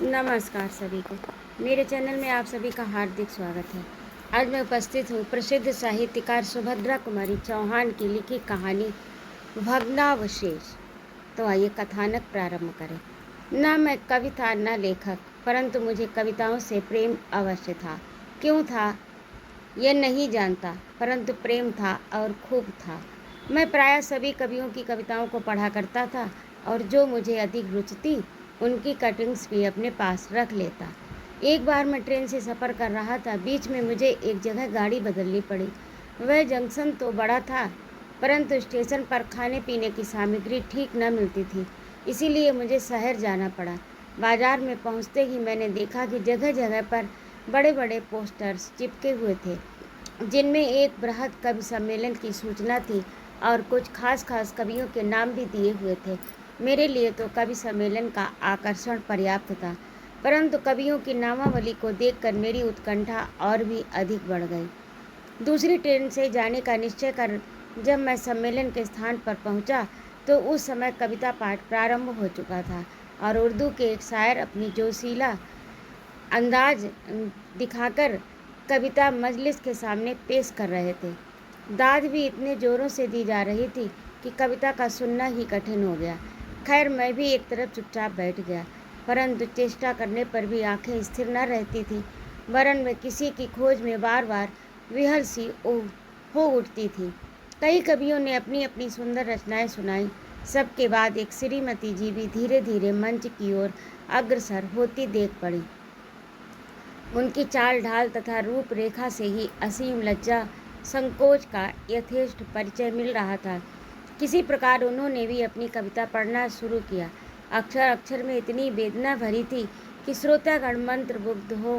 नमस्कार सभी को। मेरे चैनल में आप सभी का हार्दिक स्वागत है। आज मैं उपस्थित हूँ प्रसिद्ध साहित्यकार सुभद्रा कुमारी चौहान की लिखी कहानी भग्नावशेष। तो आइए कथानक प्रारंभ करें। न मैं कविता न लेखक, परंतु मुझे कविताओं से प्रेम अवश्य था। क्यों था यह नहीं जानता, परंतु प्रेम था और खूब था। मैं प्रायः सभी कवियों की कविताओं को पढ़ा करता था और जो मुझे अधिक रुचती उनकी कटिंग्स भी अपने पास रख लेता। एक बार मैं ट्रेन से सफ़र कर रहा था। बीच में मुझे एक जगह गाड़ी बदलनी पड़ी। वह जंक्शन तो बड़ा था, परंतु स्टेशन पर खाने पीने की सामग्री ठीक न मिलती थी, इसीलिए मुझे शहर जाना पड़ा। बाजार में पहुंचते ही मैंने देखा कि जगह जगह पर बड़े बड़े पोस्टर्स चिपके हुए थे, जिनमें एक बृहद कवि सम्मेलन की सूचना थी और कुछ खास कवियों के नाम भी दिए हुए थे। मेरे लिए तो कवि सम्मेलन का आकर्षण पर्याप्त था, परंतु कवियों की नामावली को देखकर मेरी उत्कंठा और भी अधिक बढ़ गई। दूसरी ट्रेन से जाने का निश्चय कर जब मैं सम्मेलन के स्थान पर पहुंचा, तो उस समय कविता पाठ प्रारंभ हो चुका था और उर्दू के एक शायर अपनी जोशीला अंदाज दिखाकर कविता मजलिस के सामने पेश कर रहे थे। दाद भी इतने ज़ोरों से दी जा रही थी कि कविता का सुनना ही कठिन हो गया। खैर, मैं भी एक तरफ चुपचाप बैठ गया, परंतु चेष्टा करने पर भी आंखें स्थिर न रहती थी, वरन वे किसी की खोज में बार बार विहल सी हो उठती थी। कई कवियों ने अपनी अपनी सुंदर रचनाएं सुनाई। सबके बाद एक श्रीमती जी भी धीरे धीरे मंच की ओर अग्रसर होती देख पड़ी। उनकी चाल ढाल तथा रूप रेखा से ही असीम लज्जा संकोच का यथेष्ट परिचय मिल रहा था। किसी प्रकार उन्होंने भी अपनी कविता पढ़ना शुरू किया। अक्षर अक्षर में इतनी वेदना भरी थी कि श्रोतागण मंत्रमुग्ध हो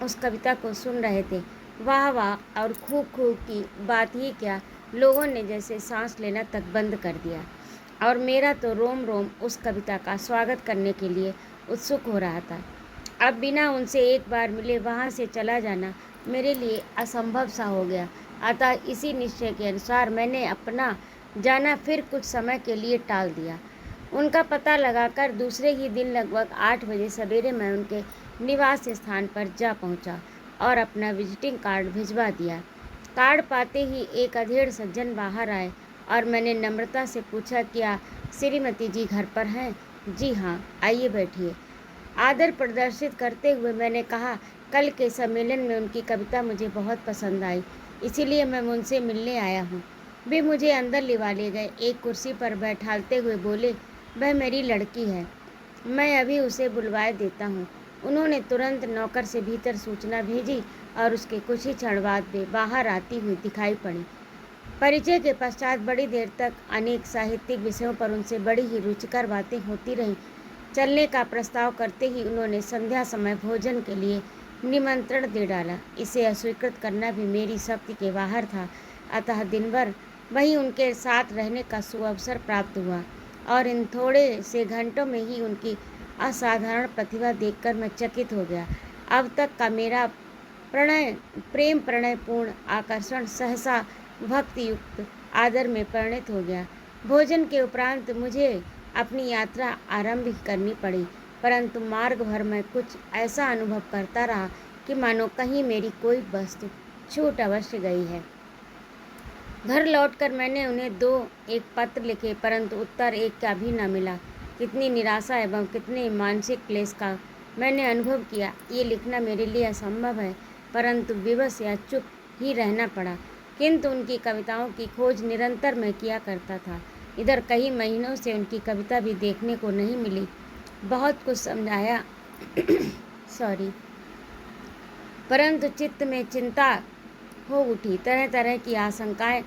उस कविता को सुन रहे थे। वाह वाह और खूब खूब की बात ही क्या, लोगों ने जैसे सांस लेना तक बंद कर दिया और मेरा तो रोम रोम उस कविता का स्वागत करने के लिए उत्सुक हो रहा था। अब बिना उनसे एक बार मिले वहाँ से चला जाना मेरे लिए असंभव सा हो गया। अतः इसी निश्चय के अनुसार मैंने अपना जाना फिर कुछ समय के लिए टाल दिया। उनका पता लगाकर दूसरे ही दिन लगभग 8 बजे सवेरे मैं उनके निवास स्थान पर जा पहुंचा और अपना विजिटिंग कार्ड भिजवा दिया। कार्ड पाते ही एक अधेड़ सज्जन बाहर आए और मैंने नम्रता से पूछा, क्या श्रीमती जी घर पर हैं? जी हाँ, आइए बैठिए। आदर प्रदर्शित करते हुए मैंने कहा, कल के सम्मेलन में उनकी कविता मुझे बहुत पसंद आई, इसीलिए मैं उनसे मिलने आया हूँ। वे मुझे अंदर लिवा ले गए। एक कुर्सी पर बैठालते हुए बोले, वह मेरी लड़की है, मैं अभी उसे बुलवाए देता हूँ। उन्होंने तुरंत नौकर से भीतर सूचना भेजी और उसके कुछ ही क्षण बाद वे बाहर आती हुई दिखाई पड़ी। परिचय के पश्चात बड़ी देर तक अनेक साहित्यिक विषयों पर उनसे बड़ी ही रुचिकर बातें होती रहीं। चलने का प्रस्ताव करते ही उन्होंने संध्या समय भोजन के लिए निमंत्रण दे डाला। इसे अस्वीकृत करना भी मेरी शक्ति के बाहर था, अतः दिन भर वहीं उनके साथ रहने का सुअवसर प्राप्त हुआ और इन थोड़े से घंटों में ही उनकी असाधारण प्रतिभा देखकर मैं चकित हो गया। अब तक का मेरा प्रेम प्रणयपूर्ण आकर्षण सहसा भक्ति युक्त आदर में परिणत हो गया। भोजन के उपरांत मुझे अपनी यात्रा आरंभ करनी पड़ी, परंतु मार्ग भर मैं कुछ ऐसा अनुभव करता रहा कि मानो कहीं मेरी कोई वस्तु छूट अवश्य गई है। घर लौटकर मैंने उन्हें एक पत्र लिखे, परंतु उत्तर एक का भी न मिला। कितनी निराशा एवं कितने मानसिक क्लेश का मैंने अनुभव किया। ये लिखना मेरे लिए असंभव है, परंतु विवश या चुप ही रहना पड़ा। किंतु उनकी कविताओं की खोज निरंतर मैं किया करता था। इधर कई महीनों से उनकी कविता भी देखने को नहीं मिली। बहुत कुछ समझाया परंतु चित्त में चिंता हो उठी। तरह तरह की आशंकाएं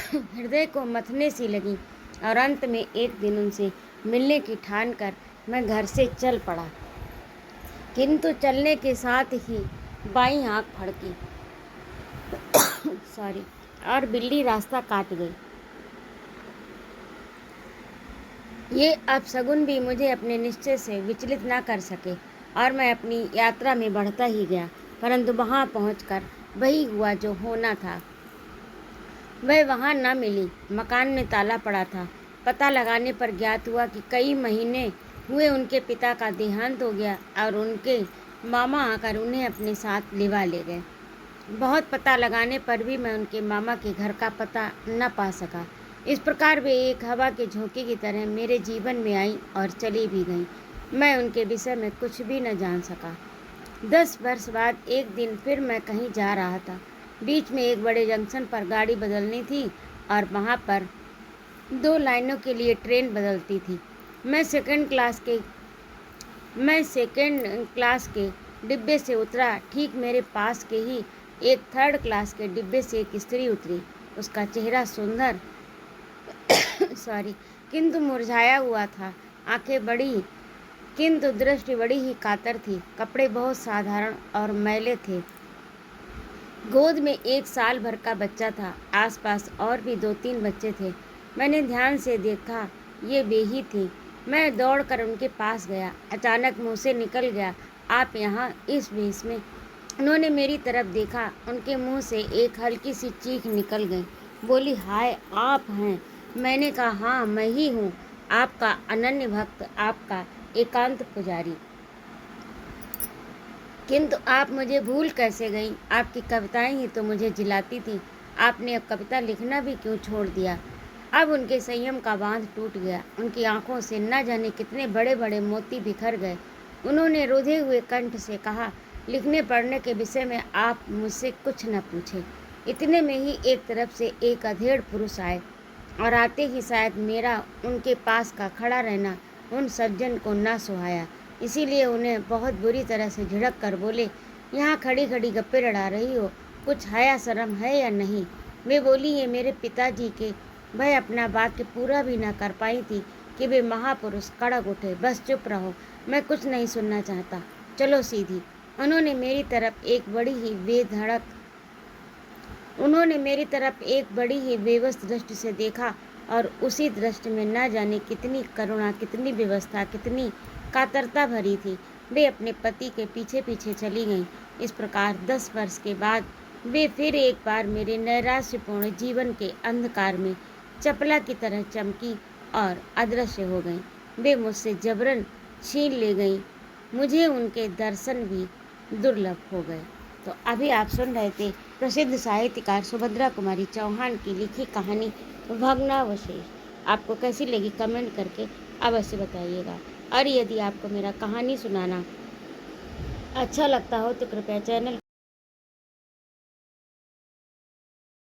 हृदय को मथने सी लगी और अंत में एक दिन उनसे मिलने की ठान कर मैं घर से चल पड़ा। किंतु चलने के साथ ही बाईं आंख फड़की और बिल्ली रास्ता काट गई। ये अपशगुन भी मुझे अपने निश्चय से विचलित न कर सके और मैं अपनी यात्रा में बढ़ता ही गया, परंतु वहाँ पहुंचकर वही हुआ जो होना था। वह वहाँ न मिली। मकान में ताला पड़ा था। पता लगाने पर ज्ञात हुआ कि कई महीने हुए उनके पिता का देहांत हो गया और उनके मामा आकर उन्हें अपने साथ लिवा ले गए। बहुत पता लगाने पर भी मैं उनके मामा के घर का पता न पा सका। इस प्रकार वे एक हवा के झोंके की तरह मेरे जीवन में आई और चली भी गईं। मैं उनके विषय में कुछ भी न जान सका। 10 वर्ष बाद एक दिन फिर मैं कहीं जा रहा था। बीच में एक बड़े जंक्शन पर गाड़ी बदलनी थी और वहाँ पर 2 लाइनों के लिए ट्रेन बदलती थी। मैं सेकंड क्लास के डिब्बे से उतरा। ठीक मेरे पास के ही एक 3rd क्लास के डिब्बे से एक स्त्री उतरी। उसका चेहरा सुंदर किंतु मुरझाया हुआ था। आंखें बड़ी किंतु दृष्टि बड़ी ही कातर थी। कपड़े बहुत साधारण और मैले थे। गोद में 1 साल भर का बच्चा था। आसपास और भी 2-3 बच्चे थे। मैंने ध्यान से देखा, ये वे ही थी। मैं दौड़कर उनके पास गया। अचानक मुंह से निकल गया, आप यहाँ इस वेश में? उन्होंने मेरी तरफ देखा। उनके मुंह से एक हल्की सी चीख निकल गई। बोली, हाय, आप हैं? मैंने कहा, हाँ, मैं ही हूँ, आपका अनन्य भक्त, आपका एकांत पुजारी। किंतु आप मुझे भूल कैसे गईं? आपकी कविताएं ही तो मुझे जिलाती थीं। आपने अब कविता लिखना भी क्यों छोड़ दिया? अब उनके संयम का बांध टूट गया। उनकी आंखों से न जाने कितने बड़े बड़े मोती बिखर गए। उन्होंने रुधे हुए कंठ से कहा, लिखने पढ़ने के विषय में आप मुझसे कुछ न पूछें। इतने में ही एक तरफ से एक अधेड़ पुरुष आए और आते ही शायद मेरा उनके पास का खड़ा रहना उन सज्जन को न सुहाया। इसीलिए उन्हें बहुत बुरी तरह से झिड़क कर बोले, यहाँ खड़ी खड़ी गप्पे लड़ा रही हो, कुछ हया शर्म है या नहीं? वे बोली, ये मेरे पिताजी के। वह अपना वाक्य पूरा भी न कर पाई थी कि वे महापुरुष कड़क उठे, बस चुप रहो, मैं कुछ नहीं सुनना चाहता, चलो सीधी। उन्होंने मेरी तरफ एक बड़ी ही बेबस दृष्टि से देखा और उसी दृष्टि में न जाने कितनी करुणा, कितनी व्यवस्था, कितनी कातरता भरी थी। वे अपने पति के पीछे पीछे चली गईं। इस प्रकार 10 वर्ष के बाद वे फिर एक बार मेरे नैराश्यपूर्ण जीवन के अंधकार में चपला की तरह चमकी और अदृश्य हो गईं। वे मुझसे जबरन छीन ले गईं। मुझे उनके दर्शन भी दुर्लभ हो गए। तो अभी आप सुन रहे थे प्रसिद्ध साहित्यकार सुभद्रा कुमारी चौहान की लिखी कहानी भग्नावशेष। आपको कैसी लगी कमेंट करके अवश्य बताइएगा। और यदि आपको मेरा कहानी सुनाना अच्छा लगता हो तो कृपया चैनल